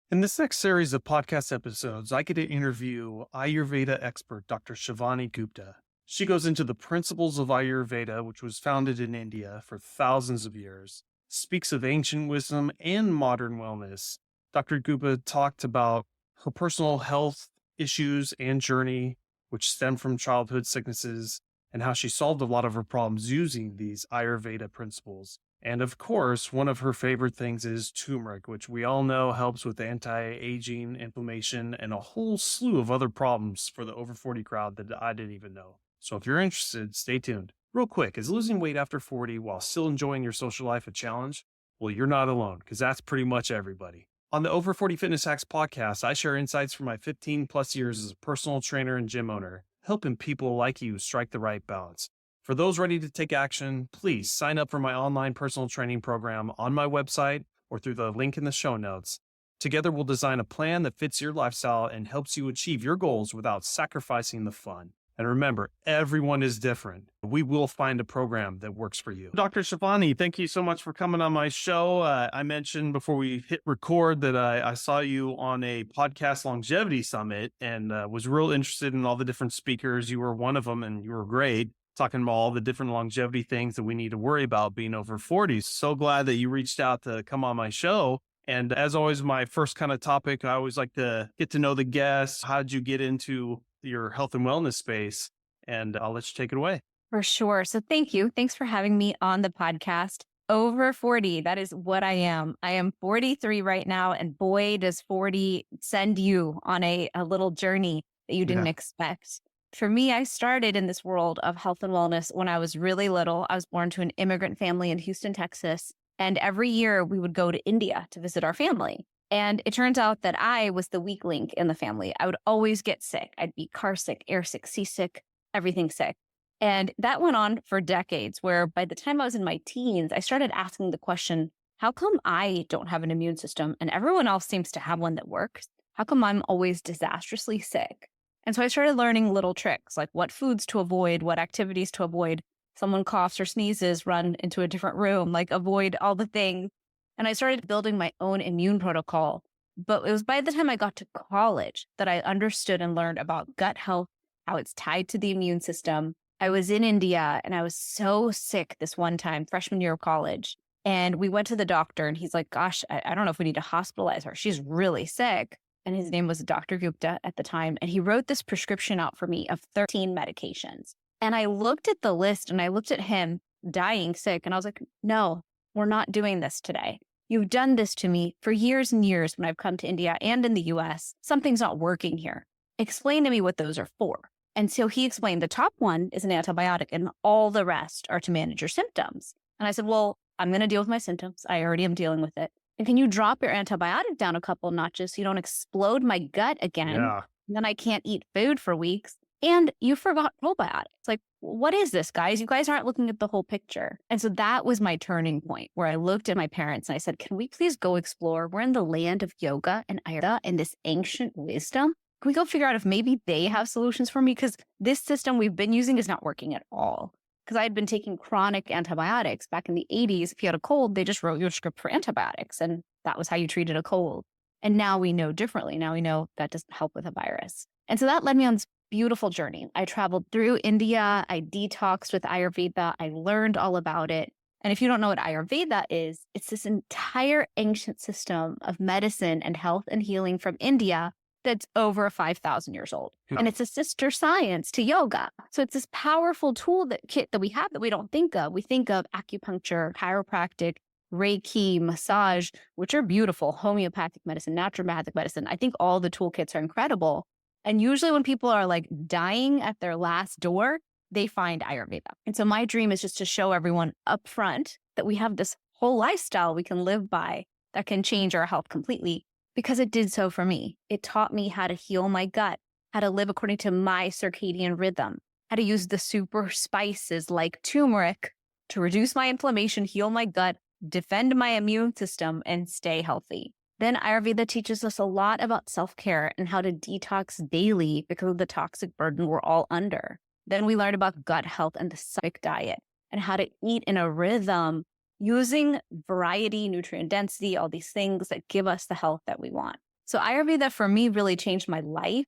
In this next series of podcast episodes, I get to interview Ayurveda expert Dr. Shivani Gupta. She goes into the principles of Ayurveda, which was founded in India for thousands of years, speaks of ancient wisdom and modern wellness. Dr. Gupta talked about her personal health issues and journey, which stem from childhood sicknesses, and how she solved a lot of her problems using these Ayurveda principles. And of course, one of her favorite things is turmeric, which we all know helps with anti-aging, inflammation, and a whole slew of other problems for the over 40 crowd that I didn't even know. So if you're interested, stay tuned. Real quick, is losing weight after 40 while still enjoying your social life a challenge? Well, you're not alone, because that's pretty much everybody. On the Over 40 Fitness Hacks podcast, I share insights from my 15 plus years as a personal trainer and gym owner, helping people like you strike the right balance. For those ready to take action, please sign up for my online personal training program on my website or through the link in the show notes. Together, we'll design a plan that fits your lifestyle and helps you achieve your goals without sacrificing the fun. And remember, everyone is different. We will find a program that works for you. Dr. Shivani, thank you so much for coming on my show. I mentioned before we hit record that I saw you on a podcast longevity summit and was real interested in all the different speakers. You were one of them and you were great, talking about all the different longevity things that we need to worry about being over 40. So glad that you reached out to come on my show. And as always, my first kind of topic, I always like to get to know the guests. How did you get into your health and wellness space? And I'll let you take it away. For sure. So thank you. Thanks for having me on the podcast. Over 40, that is what I am. I am 43 right now. And boy, does 40 send you on a little journey that you didn't expect. For me, I started in this world of health and wellness when I was really little. I was born to an immigrant family in Houston, Texas. And every year we would go to India to visit our family. And it turns out that I was the weak link in the family. I would always get sick. I'd be car sick, air sick, seasick, everything sick. And that went on for decades, where by the time I was in my teens, I started asking the question, how come I don't have an immune system and everyone else seems to have one that works? How come I'm always disastrously sick? And so I started learning little tricks, like what foods to avoid, what activities to avoid. Someone coughs or sneezes, run into a different room, like avoid all the things. And I started building my own immune protocol. But it was by the time I got to college that I understood and learned about gut health, how it's tied to the immune system. I was in India and I was so sick this one time, freshman year of college. And we went to the doctor and he's like, gosh, I don't know if we need to hospitalize her. She's really sick. And his name was Dr. Gupta at the time. And he wrote this prescription out for me of 13 medications. And I looked at the list and I looked at him dying sick. And I was like, no, we're not doing this today. You've done this to me for years and years when I've come to India and in the US. Something's not working here. Explain to me what those are for. And so he explained the top one is an antibiotic and all the rest are to manage your symptoms. And I said, well, I'm going to deal with my symptoms. I already am dealing with it. And can you drop your antibiotic down a couple notches so you don't explode my gut again? Yeah. And then I can't eat food for weeks. And you forgot probiotics. Like, what is this, guys? You guys aren't looking at the whole picture. And so that was my turning point where I looked at my parents and I said, can we please go explore? We're in the land of yoga and Ayurveda and this ancient wisdom. Can we go figure out if maybe they have solutions for me? Because this system we've been using is not working at all. Because I had been taking chronic antibiotics back in the 80s. If you had a cold, they just wrote you a script for antibiotics. And that was how you treated a cold. And now we know differently. Now we know that doesn't help with a virus. And so that led me on this beautiful journey. I traveled through India. I detoxed with Ayurveda. I learned all about it. And if you don't know what Ayurveda is, it's this entire ancient system of medicine and health and healing from India that's over 5,000 years old. And it's a sister science to yoga. So it's this powerful tool kit that we have that we don't think of. We think of acupuncture, chiropractic, Reiki, massage, which are beautiful, homeopathic medicine, naturopathic medicine. I think all the toolkits are incredible. And usually when people are like dying at their last door, they find Ayurveda. And so my dream is just to show everyone up front that we have this whole lifestyle we can live by that can change our health completely. Because it did so for me. It taught me how to heal my gut, how to live according to my circadian rhythm, how to use the super spices like turmeric to reduce my inflammation, heal my gut, defend my immune system, and stay healthy. Then Ayurveda teaches us a lot about self-care and how to detox daily because of the toxic burden we're all under. Then we learned about gut health and the Sattvic diet and how to eat in a rhythm using variety, nutrient density, all these things that give us the health that we want. So Ayurveda for me really changed my life.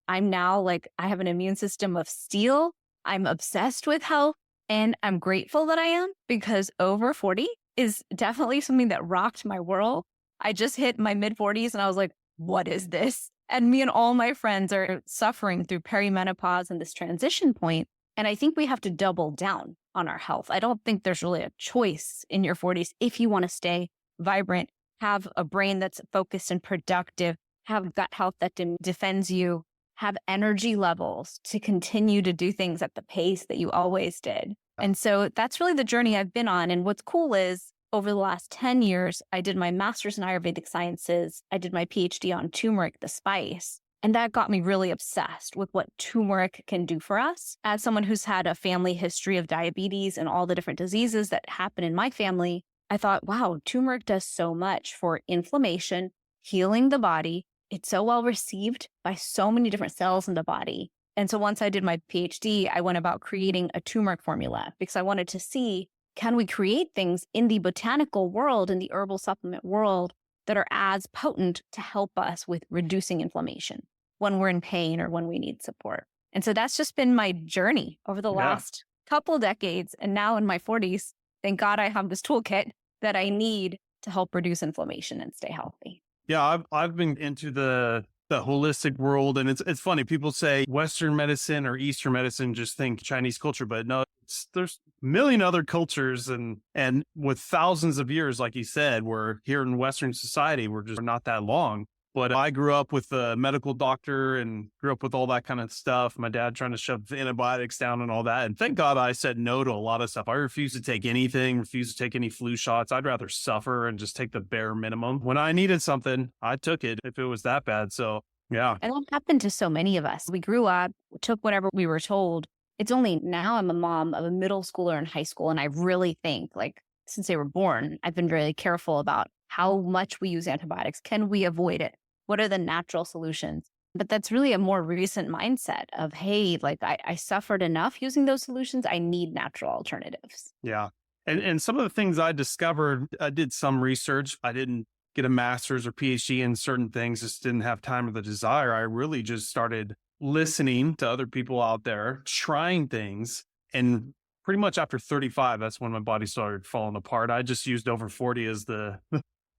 I'm now like, I have an immune system of steel. I'm obsessed with health and I'm grateful that I am because over 40 is definitely something that rocked my world. I just hit my mid 40s and I was like, what is this? And me and all my friends are suffering through perimenopause and this transition point. And I think we have to double down on our health. I don't think there's really a choice in your 40s if you want to stay vibrant, have a brain that's focused and productive, have gut health that defends you, have energy levels to continue to do things at the pace that you always did. And so that's really the journey I've been on. And what's cool is over the last 10 years, I did my master's in Ayurvedic sciences. I did my PhD on turmeric, the spice. And that got me really obsessed with what turmeric can do for us. As someone who's had a family history of diabetes and all the different diseases that happen in my family, I thought, wow, turmeric does so much for inflammation, healing the body. It's so well received by so many different cells in the body. And so once I did my PhD, I went about creating a turmeric formula because I wanted to see, can we create things in the botanical world, in the herbal supplement world, that are as potent to help us with reducing inflammation when we're in pain or when we need support. And so that's just been my journey over the last couple decades. And now in my 40s, thank God I have this toolkit that I need to help reduce inflammation and stay healthy. Yeah, I've been into the holistic world, and it's funny. People say Western medicine or Eastern medicine, just think Chinese culture, but no, there's a million other cultures, and with thousands of years, like you said, we're here in Western society, we're just not that long. But I grew up with a medical doctor and grew up with all that kind of stuff. My dad trying to shove antibiotics down and all that. And thank God I said no to a lot of stuff. I refuse to take anything, refuse to take any flu shots. I'd rather suffer and just take the bare minimum. When I needed something, I took it if it was that bad. So, yeah. And that happened to so many of us. We grew up, took whatever we were told. It's only now I'm a mom of a middle schooler in high school. And I really think, like, since they were born, I've been really careful about how much we use antibiotics. Can we avoid it? What are the natural solutions? But that's really a more recent mindset of, hey, like I suffered enough using those solutions. I need natural alternatives. Yeah. And some of the things I discovered, I did some research. I didn't get a master's or PhD in certain things, just didn't have time or the desire. I really just started listening to other people out there, trying things. And pretty much after 35, that's when my body started falling apart. I just used over 40 as the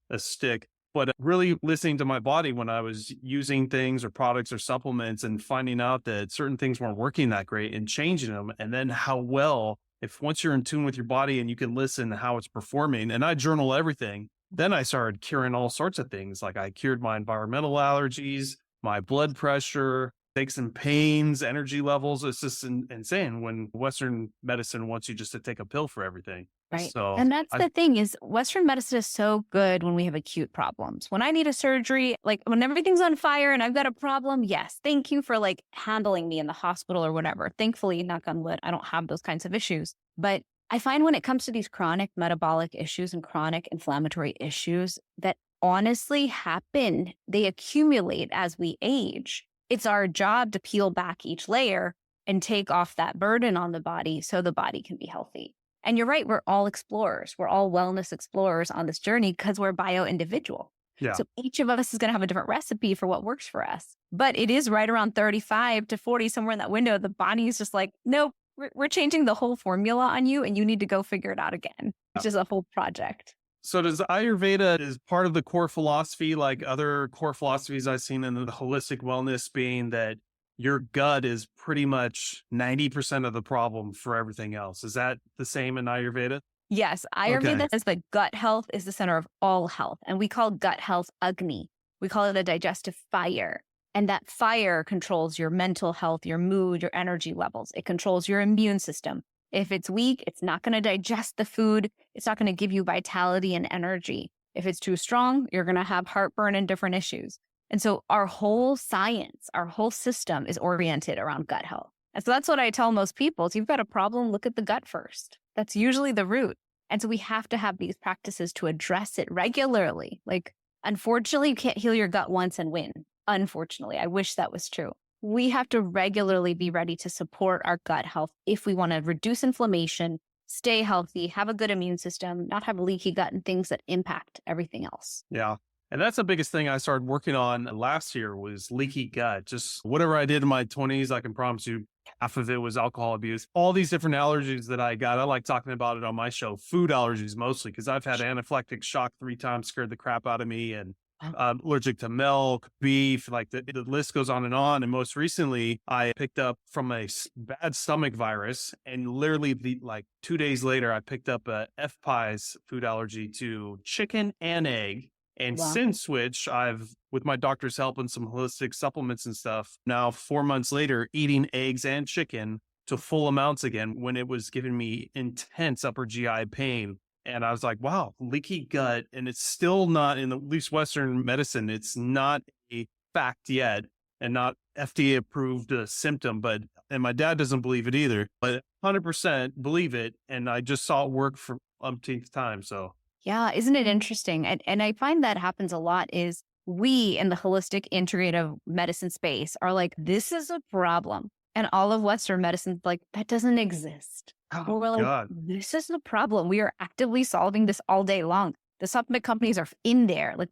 a stick. But really listening to my body when I was using things or products or supplements and finding out that certain things weren't working that great and changing them. And then how well, if once you're in tune with your body and you can listen to how it's performing, and I journal everything, then I started curing all sorts of things. Like I cured my environmental allergies, my blood pressure, aches and pains, energy levels. It's just insane when Western medicine wants you just to take a pill for everything. Right. So And that's the thing is Western medicine is so good when we have acute problems. When I need a surgery, like when everything's on fire and I've got a problem, yes, thank you for like handling me in the hospital or whatever. Thankfully, knock on wood, I don't have those kinds of issues. But I find when it comes to these chronic metabolic issues and chronic inflammatory issues that honestly happen, they accumulate as we age. It's our job to peel back each layer and take off that burden on the body so the body can be healthy. And you're right, we're all explorers. We're all wellness explorers on this journey because we're bio-individual. yeah. So each of us is going to have a different recipe for what works for us. But it is right around 35 to 40, somewhere in that window, the body is just like, nope, we're changing the whole formula on you and you need to go figure it out again, which is a whole project. So does Ayurveda is part of the core philosophy, like other core philosophies I've seen in the holistic wellness being that your gut is pretty much 90% of the problem for everything else. Is that the same in Ayurveda? Yes, Ayurveda says that gut health is the center of all health. And we call gut health Agni. We call it a digestive fire. And that fire controls your mental health, your mood, your energy levels. It controls your immune system. If it's weak, it's not going to digest the food. It's not going to give you vitality and energy. If it's too strong, you're going to have heartburn and different issues. And so our whole science, our whole system is oriented around gut health. And so that's what I tell most people. If you've got a problem, look at the gut first. That's usually the root. And so we have to have these practices to address it regularly. Like, unfortunately, you can't heal your gut once and win. Unfortunately, I wish that was true. We have to regularly be ready to support our gut health if we want to reduce inflammation, stay healthy, have a good immune system, not have a leaky gut and things that impact everything else. Yeah. And that's the biggest thing I started working on last year was leaky gut. Just whatever I did in my 20s, I can promise you half of it was alcohol abuse. All these different allergies that I got, I like talking about it on my show, food allergies mostly, because I've had anaphylactic shock 3 times, scared the crap out of me. And Wow. I'm allergic to milk, beef, like the list goes on. And most recently, I picked up from a bad stomach virus. And literally, like 2 days later, I picked up a FPIES food allergy to chicken and egg. And Wow. since which I've, with my doctor's help and some holistic supplements and stuff, now 4 months later, eating eggs and chicken to full amounts again when it was giving me intense upper GI pain. And I was like, wow, leaky gut. And it's still not in at least Western medicine, it's not a fact yet and not FDA approved symptom. And my dad doesn't believe it either, but 100% believe it. And I just saw it work for umpteenth time. So Yeah, isn't it interesting? And I find that happens a lot is we in the holistic integrative medicine space are like, this is a problem. And all of Western medicine's like, that doesn't exist. oh, Or we're like, God. this is a problem. We are actively solving this all day long. The supplement companies are in there. Like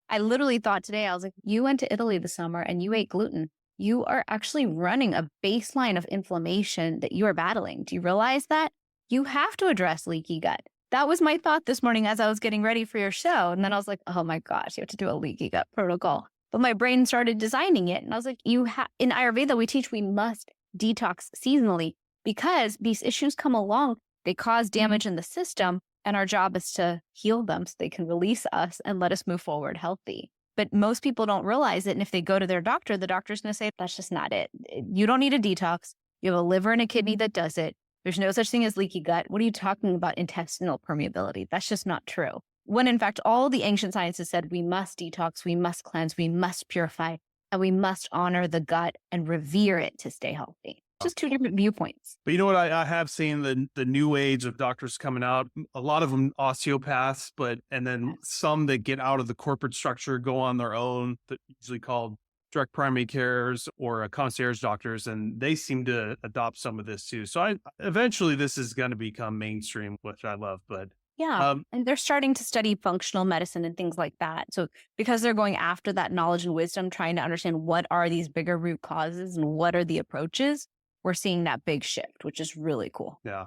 I literally thought today, I was like, you went to Italy this summer and you ate gluten. You are actually running a baseline of inflammation that you are battling. Do you realize that? You have to address leaky gut. That was my thought this morning as I was getting ready for your show. And then I was like, oh my gosh, you have to do a leaky gut protocol. But my brain started designing it. And I was like, in Ayurveda, we teach we must detox seasonally because these issues come along. They cause damage in the system. And our job is to heal them so they can release us and let us move forward healthy. But most people don't realize it. And if they go to their doctor, the doctor's going to say, that's just not it. You don't need a detox. You have a liver and a kidney that does it. There's no such thing as leaky gut. What are you talking about intestinal permeability? That's just not true. When in fact, all the ancient sciences said we must detox, we must cleanse, we must purify, and we must honor the gut and revere it to stay healthy. Just two different viewpoints. But you know what? I have seen the new age of doctors coming out. A lot of them osteopaths, and then some that get out of the corporate structure, go on their own, that usually called direct primary cares or concierge doctors, and they seem to adopt some of this too. So eventually this is going to become mainstream, which I love. But Yeah. And they're starting to study functional medicine and things like that. So because they're going after that knowledge and wisdom, trying to understand what are these bigger root causes and what are the approaches, we're seeing that big shift, which is really cool. yeah,